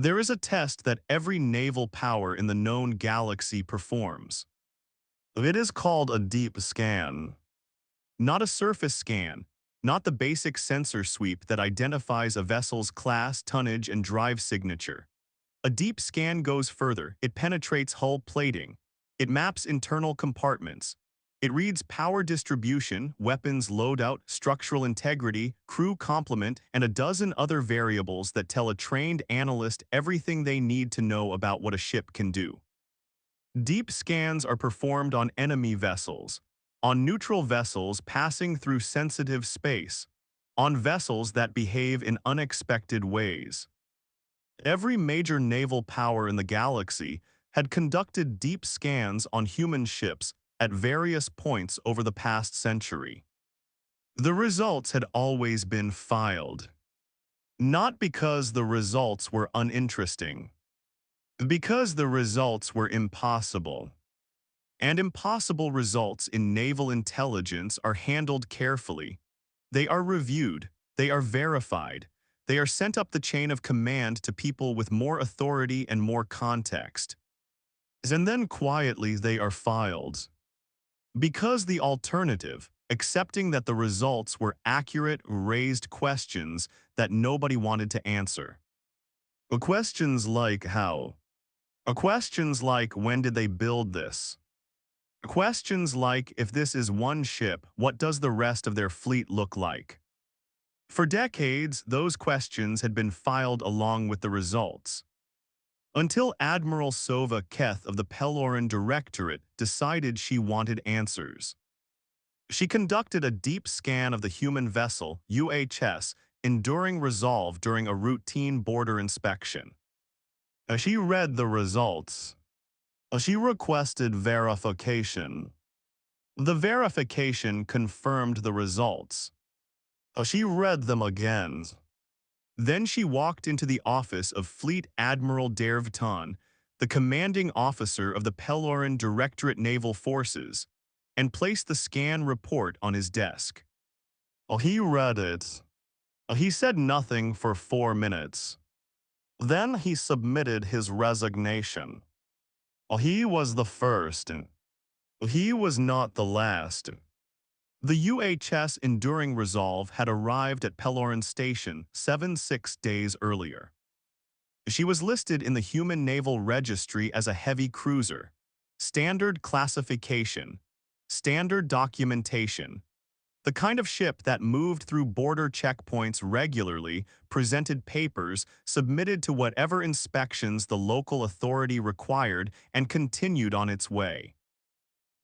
There is a test that every naval power in the known galaxy performs. It is called a deep scan. Not a surface scan, not the basic sensor sweep that identifies a vessel's class, tonnage, and drive signature. A deep scan goes further. It penetrates hull plating. It maps internal compartments. It reads power distribution, weapons loadout, structural integrity, crew complement, and a dozen other variables that tell a trained analyst everything they need to know about what a ship can do. Deep scans are performed on enemy vessels, on neutral vessels passing through sensitive space, on vessels that behave in unexpected ways. Every major naval power in the galaxy had conducted deep scans on human ships at various points over the past century. The results had always been filed, not because the results were uninteresting, because the results were impossible. And impossible results in naval intelligence are handled carefully. They are reviewed, they are verified, they are sent up the chain of command to people with more authority and more context. And then quietly they are filed. Because the alternative, accepting that the results were accurate, raised questions that nobody wanted to answer. Questions like how? Questions like when did they build this? Questions like if this is one ship, what does the rest of their fleet look like? For decades, those questions had been filed along with the results. Until Admiral Sova Keth of the Peloran Directorate decided she wanted answers. She conducted a deep scan of the human vessel, UHS, Enduring Resolve during a routine border inspection. As she read the results, she requested verification. The verification confirmed the results. She read them again. Then she walked into the office of Fleet Admiral Dervton, the commanding officer of the Peloran Directorate Naval Forces, and placed the scan report on his desk. He read it. He said nothing for 4 minutes. Then he submitted his resignation. He was the first. He was not the last. The UHS Enduring Resolve had arrived at Peloran Station 6 days earlier. She was listed in the Human Naval Registry as a heavy cruiser, standard classification, standard documentation, the kind of ship that moved through border checkpoints regularly, presented papers, submitted to whatever inspections the local authority required, and continued on its way.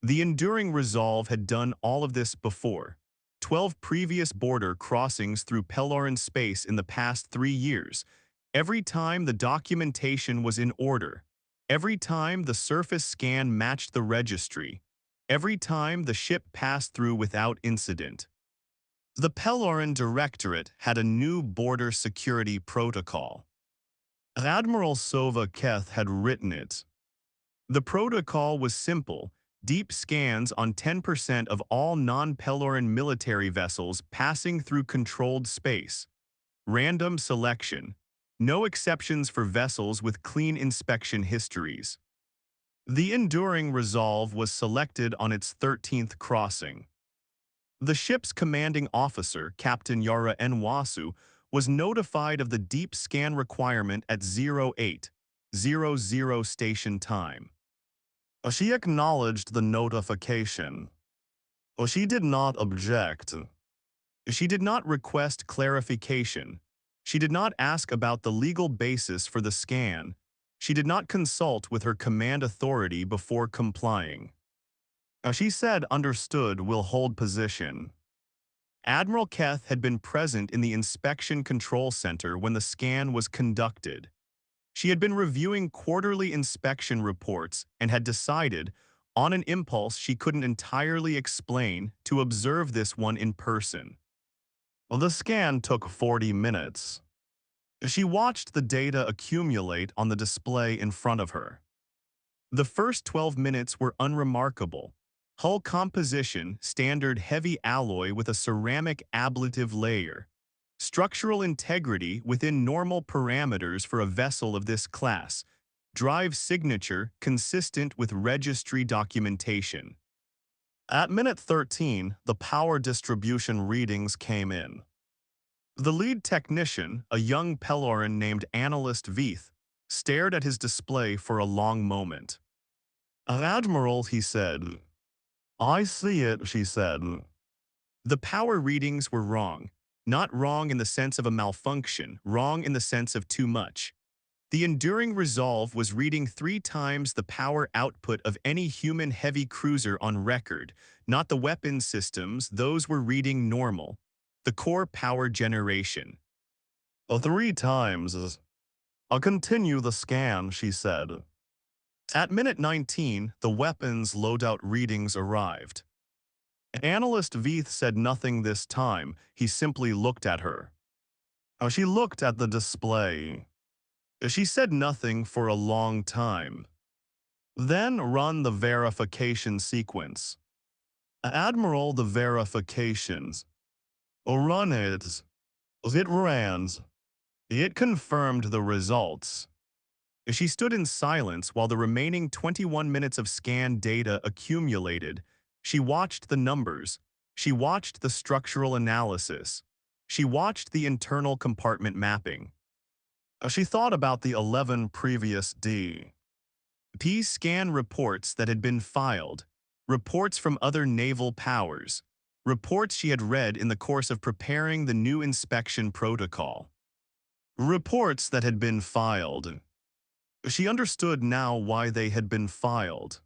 The Enduring Resolve had done all of this before. 12 previous border crossings through Peloran space in the past 3 years. Every time the documentation was in order. Every time the surface scan matched the registry. Every time the ship passed through without incident. The Peloran Directorate had a new border security protocol. Admiral Sova Keth had written it. The protocol was simple: deep scans on 10% of all non-Peloran military vessels passing through controlled space. Random selection. No exceptions for vessels with clean inspection histories. The Enduring Resolve was selected on its 13th crossing. The ship's commanding officer, Captain Yara Nwasu, was notified of the deep scan requirement at 0800 station time. She acknowledged the notification. She did not object. She did not request clarification. She did not ask about the legal basis for the scan. She did not consult with her command authority before complying. She said understood will hold position. Admiral Keth had been present in the Inspection Control Center when the scan was conducted. She had been reviewing quarterly inspection reports and had decided, on an impulse she couldn't entirely explain, to observe this one in person. The scan took 40 minutes. She watched the data accumulate on the display in front of her. The first 12 minutes were unremarkable. Hull composition, standard heavy alloy with a ceramic ablative layer. Structural integrity within normal parameters for a vessel of this class. Drive signature consistent with registry documentation. At minute 13, the power distribution readings came in. The lead technician, a young Peloran named Analyst Veeth, stared at his display for a long moment. "Admiral," he said. "I see it," she said. The power readings were wrong. Not wrong in the sense of a malfunction, wrong in the sense of too much. The Enduring Resolve was reading 3 times the power output of any human heavy cruiser on record, not the weapons systems, those were reading normal. The core power generation. "Oh, 3 times. I'll continue the scan," she said. At minute 19, the weapons loadout readings arrived. Analyst Veeth said nothing this time, he simply looked at her. She looked at the display. She said nothing for a long time. Then run the verification sequence. "Admiral, the verifications." "Run it." It ran. It confirmed the results. She stood in silence while the remaining 21 minutes of scan data accumulated. She watched the numbers. She watched the structural analysis. She watched the internal compartment mapping. She thought about the 11 previous D.P. scan reports that had been filed, reports from other naval powers, reports she had read in the course of preparing the new inspection protocol. Reports that had been filed. She understood now why they had been filed.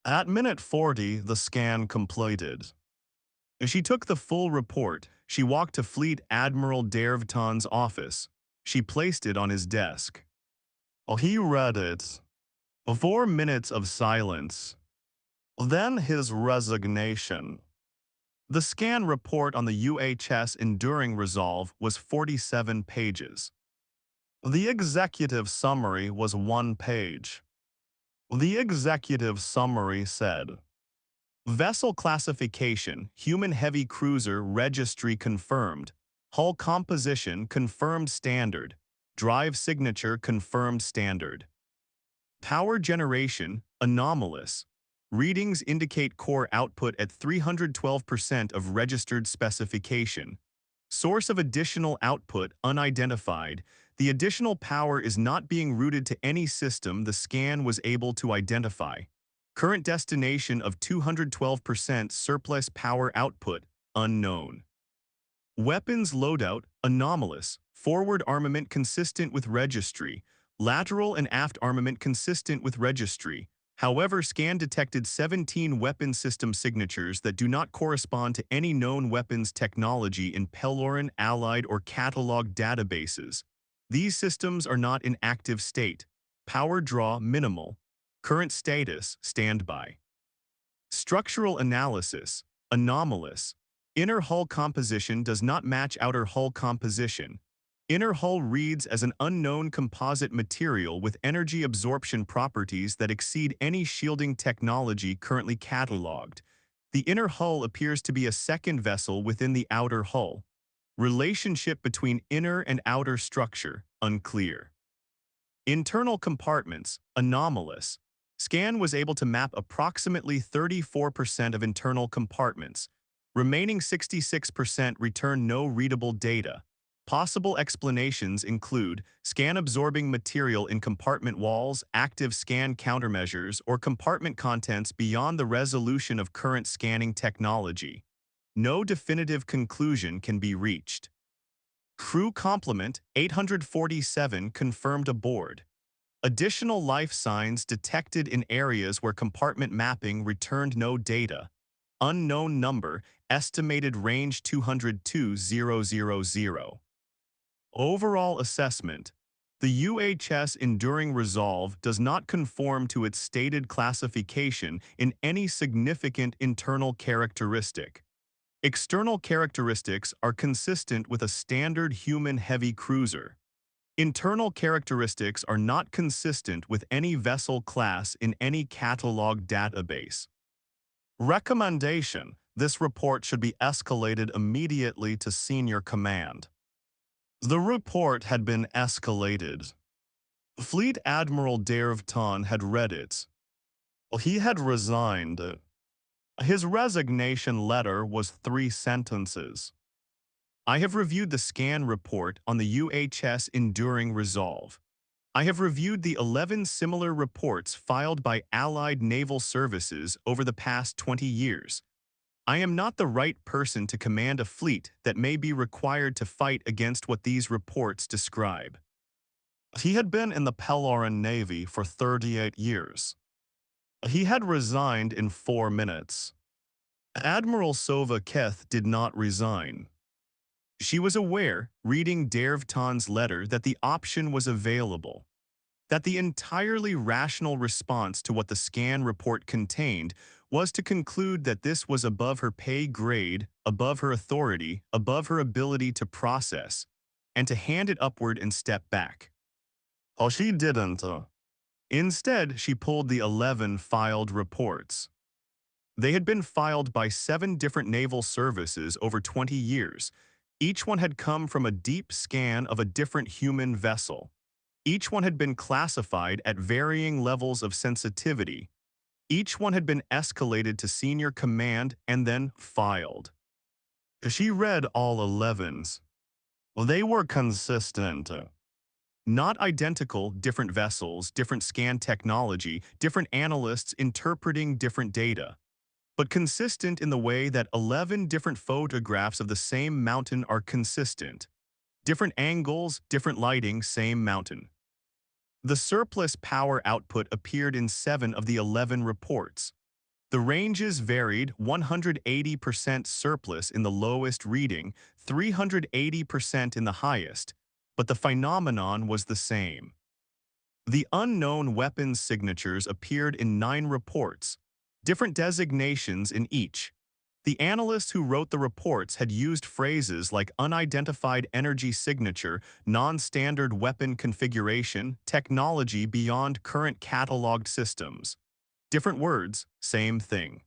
At minute 40, the scan completed. She took the full report. She walked to Fleet Admiral Dervton's office. She placed it on his desk. He read it. 4 minutes of silence. Then his resignation. The scan report on the UHS Enduring Resolve was 47 pages. The executive summary was 1 page. The executive summary said, "Vessel classification, human heavy cruiser registry confirmed. Hull composition confirmed standard. Drive signature confirmed standard. Power generation, anomalous. Readings indicate core output at 312% of registered specification. Source of additional output unidentified. The additional power is not being routed to any system the scan was able to identify. Current destination of 212% surplus power output unknown. Weapons loadout anomalous. Forward armament consistent with registry. Lateral and aft armament consistent with registry. However, scan detected 17 weapon system signatures that do not correspond to any known weapons technology in Peloran, Allied, or catalog databases. These systems are not in active state. Power draw minimal. Current status standby. Structural analysis anomalous. Inner hull composition does not match outer hull composition. Inner hull reads as an unknown composite material with energy absorption properties that exceed any shielding technology currently cataloged. The inner hull appears to be a second vessel within the outer hull. Relationship between inner and outer structure, unclear. Internal compartments, anomalous. Scan was able to map approximately 34% of internal compartments. Remaining 66% return no readable data. Possible explanations include scan-absorbing material in compartment walls, active scan countermeasures, or compartment contents beyond the resolution of current scanning technology. No definitive conclusion can be reached. Crew complement 847 confirmed aboard. Additional life signs detected in areas where compartment mapping returned no data. Unknown number, estimated range 202,000. Overall assessment. The UHS Enduring Resolve does not conform to its stated classification in any significant internal characteristic. External characteristics are consistent with a standard human heavy cruiser. Internal characteristics are not consistent with any vessel class in any catalog database. Recommendation: this report should be escalated immediately to senior command. The report had been escalated. Fleet Admiral Dervton had read it. He had resigned. His resignation letter was 3 sentences. I have reviewed the scan report on the UHS Enduring Resolve. I have reviewed the 11 similar reports filed by Allied naval services over the past 20 years. I am not the right person to command a fleet that may be required to fight against what these reports describe. He had been in the Peloran Navy for 38 years. He had resigned in 4 minutes. Admiral Sova Keth did not resign. She was aware, reading Dervton's letter, that the option was available, that the entirely rational response to what the scan report contained was to conclude that this was above her pay grade, above her authority, above her ability to process, and to hand it upward and step back. Oh, she didn't. Instead, she pulled the 11 filed reports. They had been filed by 7 different naval services over 20 years. Each one had come from a deep scan of a different human vessel. Each one had been classified at varying levels of sensitivity. Each one had been escalated to senior command and then filed. She read all 11s. They were consistent. Not identical, different vessels, different scan technology, different analysts interpreting different data, but consistent in the way that 11 different photographs of the same mountain are consistent. Different angles, different lighting, same mountain. The surplus power output appeared in 7 of the 11 reports. The ranges varied: 180% surplus in the lowest reading, 380% in the highest, but the phenomenon was the same. The unknown weapons signatures appeared in 9 reports, different designations in each. The analysts who wrote the reports had used phrases like unidentified energy signature, non-standard weapon configuration, technology beyond current cataloged systems. Different words, same thing.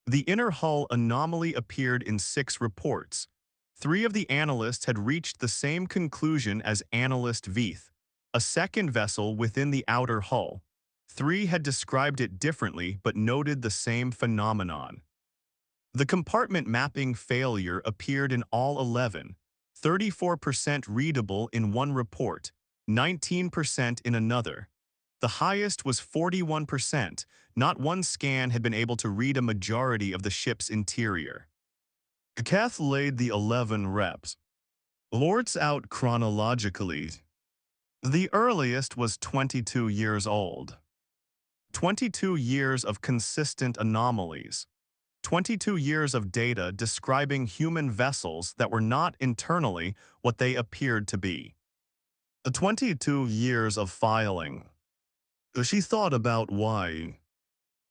The inner hull anomaly appeared in 6 reports. 3 of the analysts had reached the same conclusion as Analyst Veith, a second vessel within the outer hull. 3 had described it differently but noted the same phenomenon. The compartment mapping failure appeared in all 11, 34% readable in one report, 19% in another. The highest was 41%. Not one scan had been able to read a majority of the ship's interior. Keth laid the 11 reps. Lords out chronologically. The earliest was 22 years old. 22 years of consistent anomalies. 22 years of data describing human vessels that were not internally what they appeared to be. 22 years of filing. She thought about why.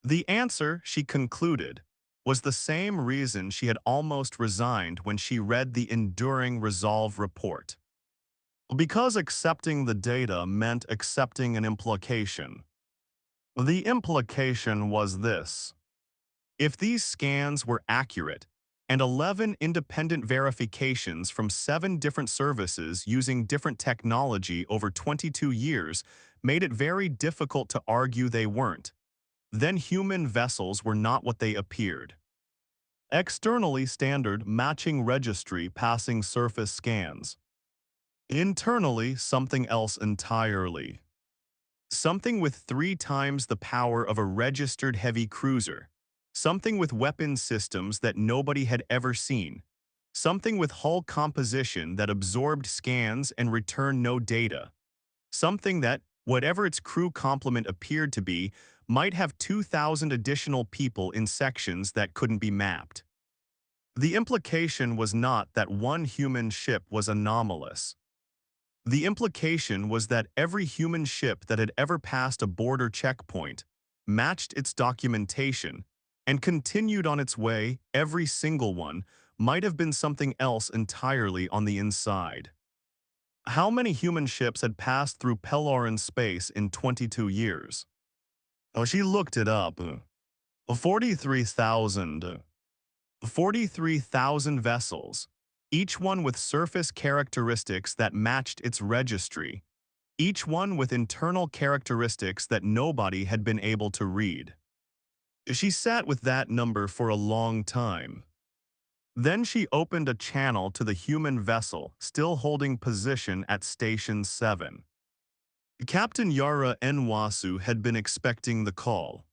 The answer, she concluded, was the same reason she had almost resigned when she read the Enduring Resolve report. Because accepting the data meant accepting an implication. The implication was this: if these scans were accurate, and 11 independent verifications from 7 different services using different technology over 22 years made it very difficult to argue they weren't, then human vessels were not what they appeared. Externally standard matching registry passing surface scans. Internally something else entirely. Something with 3 times the power of a registered heavy cruiser. Something with weapon systems that nobody had ever seen. Something with hull composition that absorbed scans and returned no data. Something that, whatever its crew complement appeared to be, might have 2,000 additional people in sections that couldn't be mapped. The implication was not that one human ship was anomalous. The implication was that every human ship that had ever passed a border checkpoint, matched its documentation, and continued on its way, every single one, might have been something else entirely on the inside. How many human ships had passed through Peloran space in 22 years? Oh, she looked it up. 43,000. 43,000 vessels. each one with surface characteristics that matched its registry, each one with internal characteristics that nobody had been able to read. She sat with that number for a long time. Then she opened a channel to the human vessel still holding position at Station 7. Captain Yara Nwasu had been expecting the call.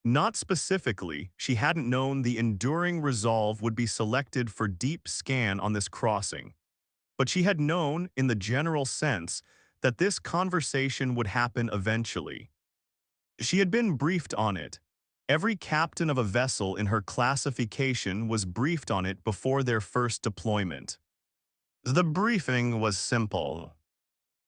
Not specifically, she hadn't known the Enduring Resolve would be selected for deep scan on this crossing, but she had known, in the general sense, that this conversation would happen eventually. She had been briefed on it. Every captain of a vessel in her classification was briefed on it before their first deployment. The briefing was simple.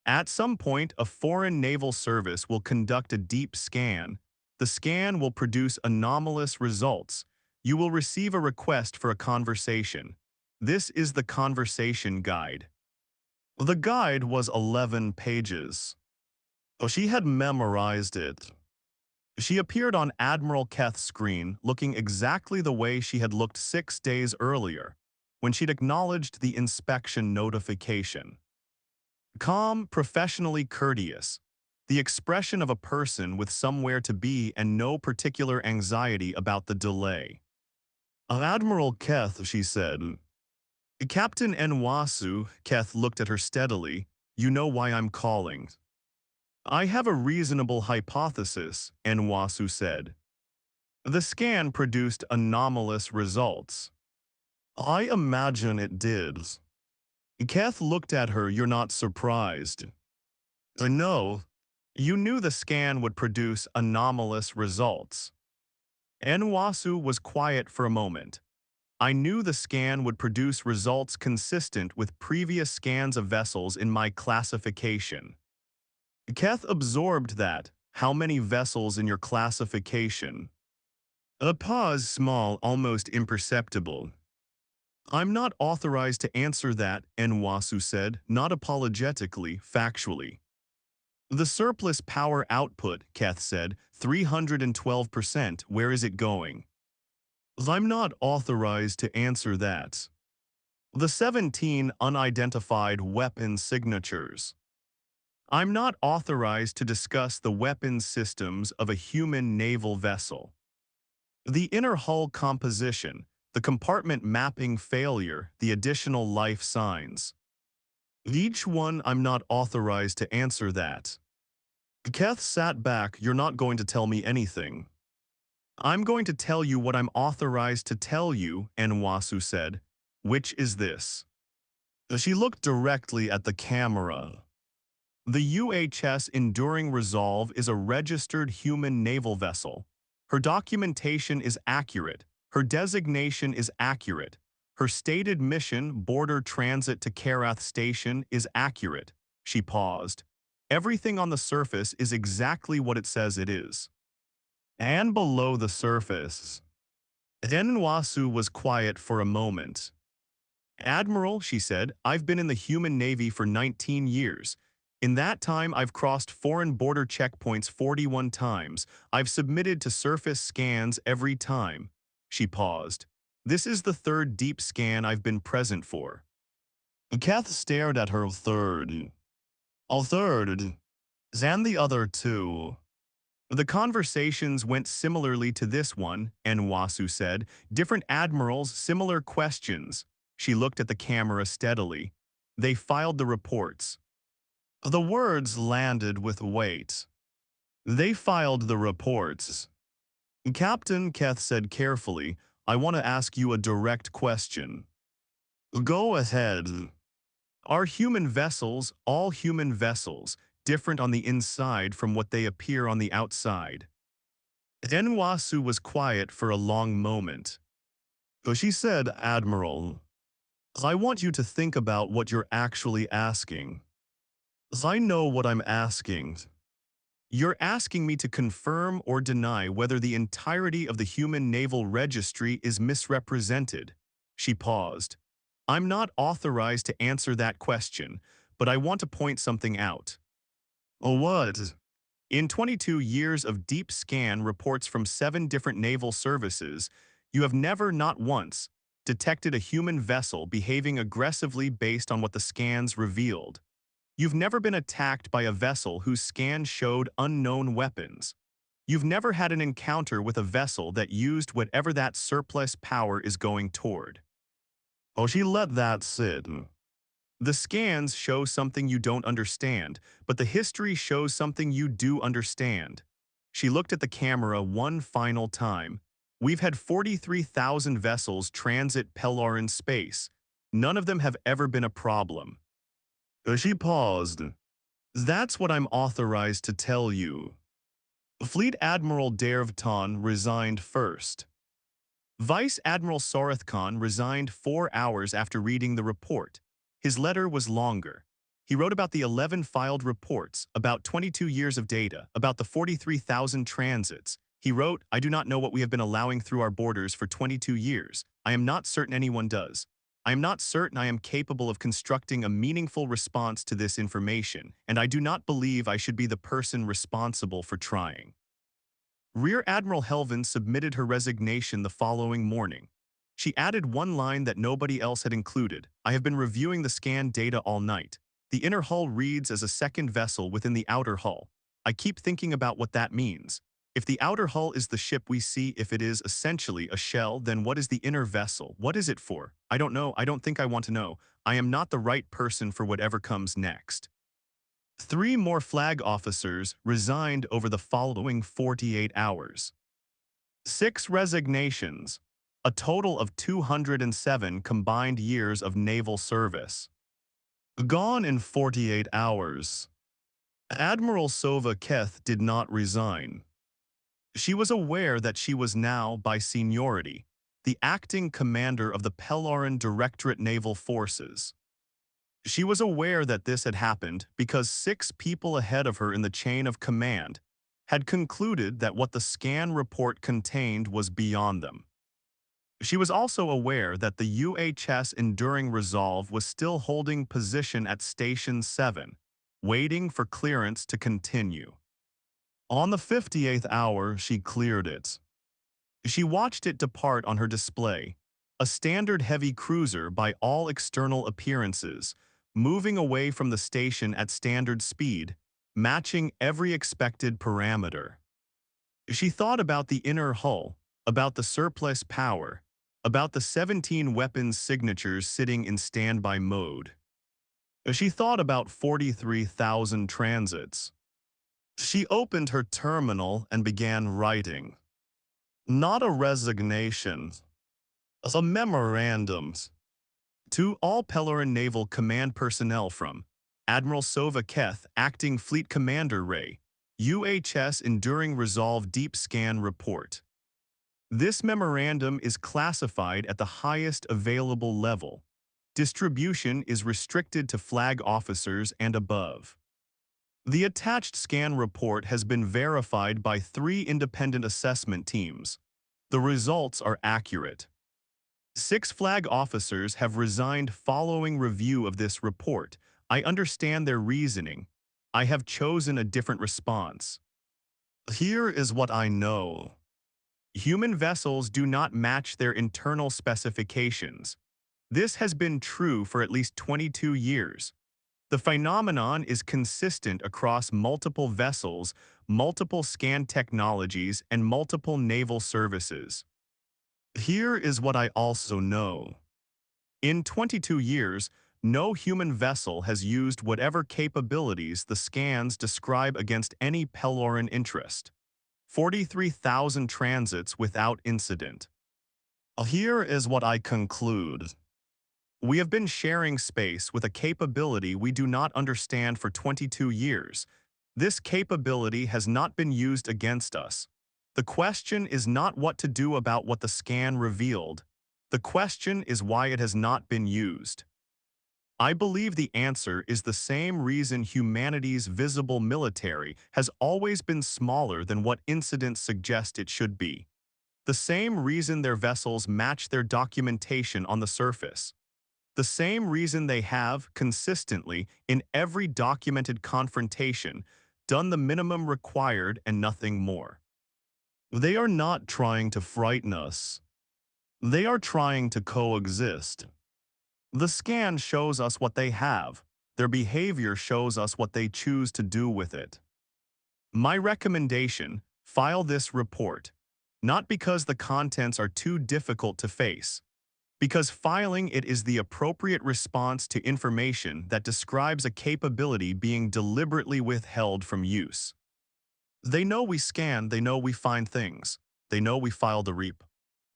At some point, a foreign naval service will conduct a deep scan. The scan will produce anomalous results. You will receive a request for a conversation. This is the conversation guide. The guide was 11 pages. She had memorized it. She appeared on Admiral Keth's screen looking exactly the way she had looked 6 days earlier, when she'd acknowledged the inspection notification. Calm, professionally courteous, the expression of a person with somewhere to be and no particular anxiety about the delay. Admiral Keth, she said. Captain Nwasu, Keth looked at her steadily. You know why I'm calling. I have a reasonable hypothesis, Nwasu said. The scan produced anomalous results. I imagine it did. Keth looked at her. You're not surprised. No. You knew the scan would produce anomalous results. Nwasu was quiet for a moment. I knew the scan would produce results consistent with previous scans of vessels in my classification. Keth absorbed that. How many vessels in your classification? A pause, small, almost imperceptible. I'm not authorized to answer that, Nwasu said, not apologetically, factually. The surplus power output, Keth said, 312%, where is it going? I'm not authorized to answer that. The 17 unidentified weapon signatures. I'm not authorized to discuss the weapons systems of a human naval vessel. The inner hull composition, the compartment mapping failure, the additional life signs. Each one I'm not authorized to answer that. Keth sat back. You're not going to tell me anything. I'm going to tell you what I'm authorized to tell you, Nwasu said. Which is this? She looked directly at the camera. The UHS Enduring Resolve is a registered human naval vessel. Her documentation is accurate. Her designation is accurate. Her stated mission, border transit to Karath Station, is accurate. She paused. Everything on the surface is exactly what it says it is. And below the surface. Nwasu was quiet for a moment. Admiral, she said, I've been in the human navy for 19 years. In that time, I've crossed foreign border checkpoints 41 times. I've submitted to surface scans every time. She paused. This is the third deep scan I've been present for. Keth stared at her. Third. A third. And the other two. The conversations went similarly to this one, Nwasu said. Different admirals, similar questions. She looked at the camera steadily. They filed the reports. The words landed with weight. They filed the reports. Captain, Keth said carefully, I want to ask you a direct question. Go ahead. Are human vessels, all human vessels, different on the inside from what they appear on the outside? Nwasu was quiet for a long moment. She said, Admiral, I want you to think about what you're actually asking. I know what I'm asking. You're asking me to confirm or deny whether the entirety of the human naval registry is misrepresented. She paused. I'm not authorized to answer that question, but I want to point something out. What? In 22 years of deep scan reports from 7 different naval services, you have never, not once, detected a human vessel behaving aggressively based on what the scans revealed. You've never been attacked by a vessel whose scans showed unknown weapons. You've never had an encounter with a vessel that used whatever that surplus power is going toward. Oh, she let that sit. The scans show something you don't understand, but the history shows something you do understand. She looked at the camera one final time. We've had 43,000 vessels transit Peloran space. None of them have ever been a problem. She paused. That's what I'm authorized to tell you. Fleet Admiral Dervton resigned first. Vice Admiral Sarathkhan resigned 4 hours after reading the report. His letter was longer. He wrote about the 11 filed reports, about 22 years of data, about the 43,000 transits. He wrote, I do not know what we have been allowing through our borders for 22 years. I am not certain anyone does. I am not certain I am capable of constructing a meaningful response to this information, and I do not believe I should be the person responsible for trying. Rear Admiral Helvan submitted her resignation the following morning. She added one line that nobody else had included. I have been reviewing the scan data all night. The inner hull reads as a second vessel within the outer hull. I keep thinking about what that means. If the outer hull is the ship we see, if it is essentially a shell, then what is the inner vessel? What is it for? I don't know. I don't think I want to know. I am not the right person for whatever comes next. 3 more flag officers resigned over the following 48 hours. 6 resignations, a total of 207 combined years of naval service. Gone in 48 hours. Admiral Sova Keth did not resign. She was aware that she was now, by seniority, the acting commander of the Peloran Directorate Naval Forces. She was aware that this had happened because 6 people ahead of her in the chain of command had concluded that what the scan report contained was beyond them. She was also aware that the UHS Enduring Resolve was still holding position at Station 7, waiting for clearance to continue. On the 58th hour, she cleared it. She watched it depart on her display, a standard heavy cruiser by all external appearances, moving away from the station at standard speed, matching every expected parameter. She thought about the inner hull, about the surplus power, about the 17 weapons signatures sitting in standby mode. She thought about 43,000 transits. She opened her terminal and began writing. Not a resignation, a memorandum. To all Peloran Naval Command personnel from Admiral Sova Keth, Acting Fleet Commander Ray, UHS Enduring Resolve Deep Scan Report. This memorandum is classified at the highest available level. Distribution is restricted to flag officers and above. The attached scan report has been verified by 3 independent assessment teams. The results are accurate. 6 flag officers have resigned following review of this report. I understand their reasoning. I have chosen a different response. Here is what I know. Human vessels do not match their internal specifications. This has been true for at least 22 years. The phenomenon is consistent across multiple vessels, multiple scan technologies, and multiple naval services. Here is what I also know. In 22 years, no human vessel has used whatever capabilities the scans describe against any Peloran interest. 43,000 transits without incident. Here is what I conclude. We have been sharing space with a capability we do not understand for 22 years. This capability has not been used against us. The question is not what to do about what the scan revealed. The question is why it has not been used. I believe the answer is the same reason humanity's visible military has always been smaller than what incidents suggest it should be. The same reason their vessels match their documentation on the surface. The same reason they have, consistently, in every documented confrontation, done the minimum required and nothing more. They are not trying to frighten us. They are trying to coexist. The scan shows us what they have. Their behavior shows us what they choose to do with it. My recommendation, file this report. Not because the contents are too difficult to face, because filing it is the appropriate response to information that describes a capability being deliberately withheld from use. They know we scan, they know we find things. They know we file the REAP.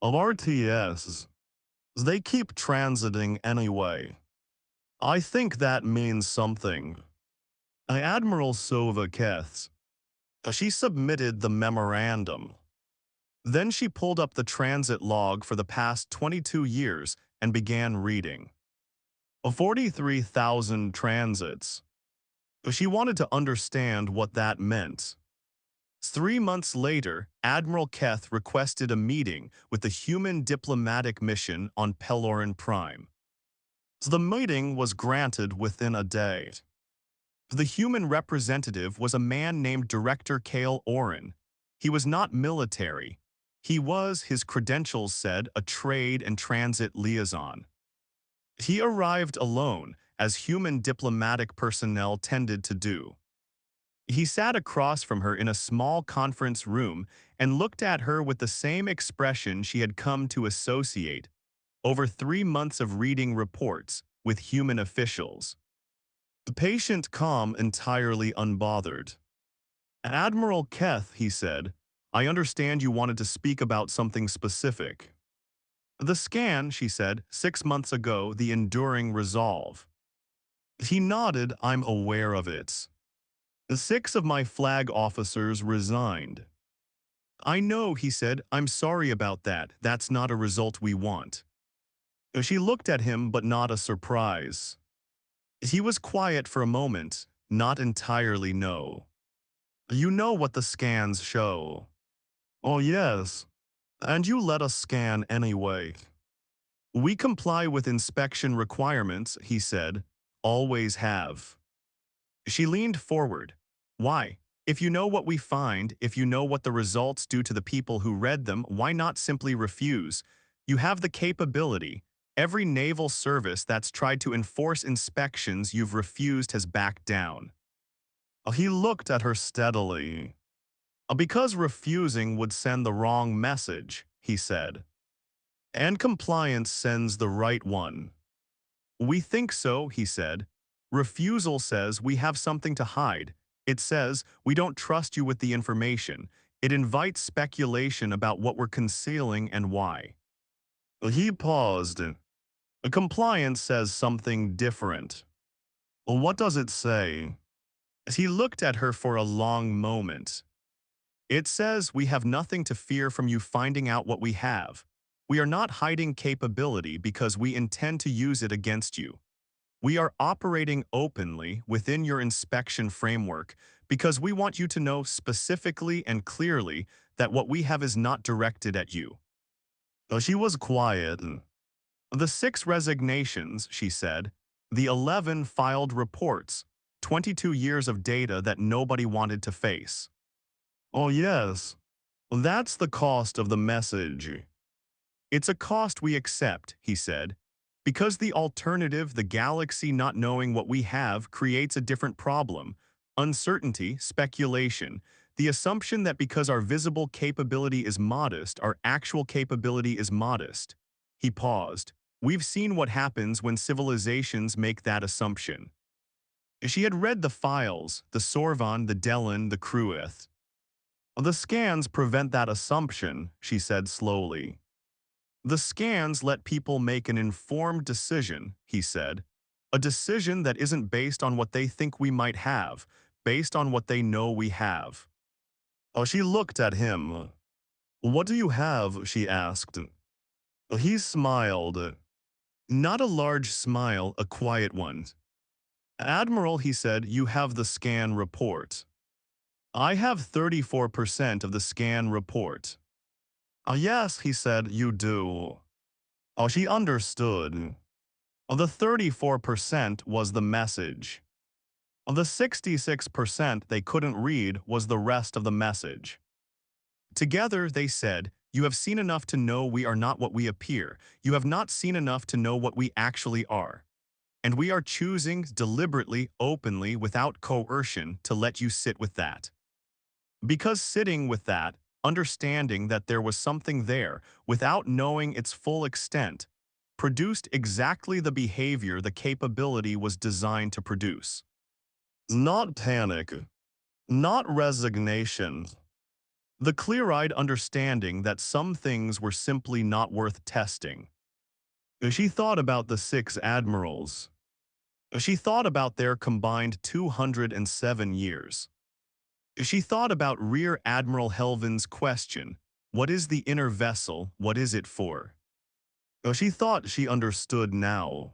Of RTS, they keep transiting anyway. I think that means something. Admiral Sova Keth. She submitted the memorandum. Then she pulled up the transit log for the past 22 years and began reading. 43,000 transits. She wanted to understand what that meant. 3 months later, Admiral Keth requested a meeting with the human diplomatic mission on Peloran Prime. The meeting was granted within a day. The human representative was a man named Director Peloran. He was not military. He was, his credentials said, a trade and transit liaison. He arrived alone, as human diplomatic personnel tended to do. He sat across from her in a small conference room and looked at her with the same expression she had come to associate over 3 months of reading reports with human officials. The patient calm, entirely unbothered. Admiral Keth, he said, I understand you wanted to speak about something specific. The scan, she said, 6 months ago, the Enduring Resolve. He nodded, I'm aware of it. 6 of my flag officers resigned. I know, he said, I'm sorry about that. That's not a result we want. She looked at him, but not a surprise. He was quiet for a moment, not entirely no. You know what the scans show. Oh yes. And you let us scan anyway. We comply with inspection requirements, he said. Always have. She leaned forward. Why? If you know what we find, if you know what the results do to the people who read them, why not simply refuse? You have the capability. Every naval service that's tried to enforce inspections you've refused has backed down. He looked at her steadily. Because refusing would send the wrong message, he said. And compliance sends the right one. We think so, he said. Refusal says we have something to hide. It says we don't trust you with the information. It invites speculation about what we're concealing and why. He paused. Compliance says something different. What does it say? He looked at her for a long moment. It says we have nothing to fear from you finding out what we have. We are not hiding capability because we intend to use it against you. We are operating openly within your inspection framework because we want you to know specifically and clearly that what we have is not directed at you. She was quiet. The 6 resignations, she said, the 11 filed reports, 22 years of data that nobody wanted to face. Oh yes, that's the cost of the message. It's a cost we accept, he said, because the alternative, the galaxy not knowing what we have, creates a different problem. Uncertainty, speculation, the assumption that because our visible capability is modest, our actual capability is modest. He paused. We've seen what happens when civilizations make that assumption. She had read the files, the Sorvan, the Delin, the Cruith. The scans prevent that assumption, she said slowly. The scans let people make an informed decision, he said. A decision that isn't based on what they think we might have, based on what they know we have. She looked at him. What do you have? She asked. He smiled. Not a large smile, a quiet one. Admiral, he said, you have the scan report. I have 34% of the scan report. Yes, he said, you do. She understood. The 34% was the message. The 66% they couldn't read was the rest of the message. Together, they said, You have seen enough to know we are not what we appear. You have not seen enough to know what we actually are. And we are choosing deliberately, openly, without coercion, to let you sit with that. Because sitting with that, understanding that there was something there, without knowing its full extent, produced exactly the behavior the capability was designed to produce. Not panic, not resignation. The clear-eyed understanding that some things were simply not worth testing. She thought about the 6 admirals. She thought about their combined 207 years. She thought about Rear Admiral Helvin's question, "What is the inner vessel, what is it for?" She thought she understood now.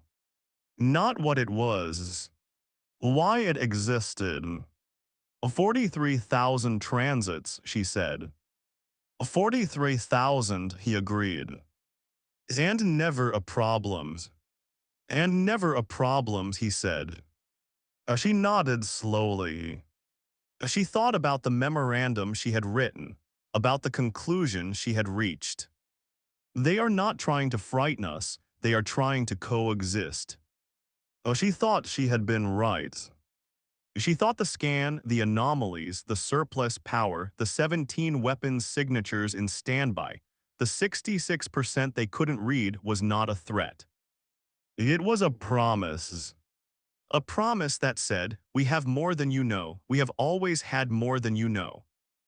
Not what it was, why it existed. 43,000 transits, she said. 43,000, he agreed. And never a problem. And never a problem, he said. She nodded slowly. She thought about the memorandum she had written, about the conclusion she had reached. They are not trying to frighten us, they are trying to coexist. She thought she had been right. She thought the scan, the anomalies, the surplus power, the 17 weapons signatures in standby, the 66% they couldn't read was not a threat. It was a promise. A promise that said, we have more than you know, we have always had more than you know.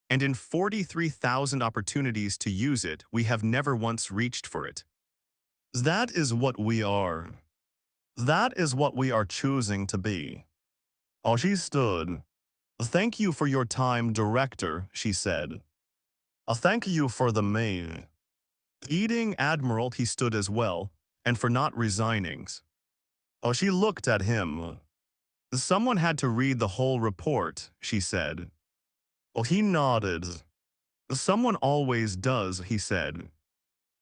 And in 43,000 opportunities to use it, we have never once reached for it. That is what we are. That is what we are choosing to be. Oh, she stood. Thank you for your time, Director, she said. Thank you for the mail. Eating Admiral, he stood as well, and for not resigning. Oh, she looked at him. Someone had to read the whole report, she said. Well, he nodded. Someone always does, he said.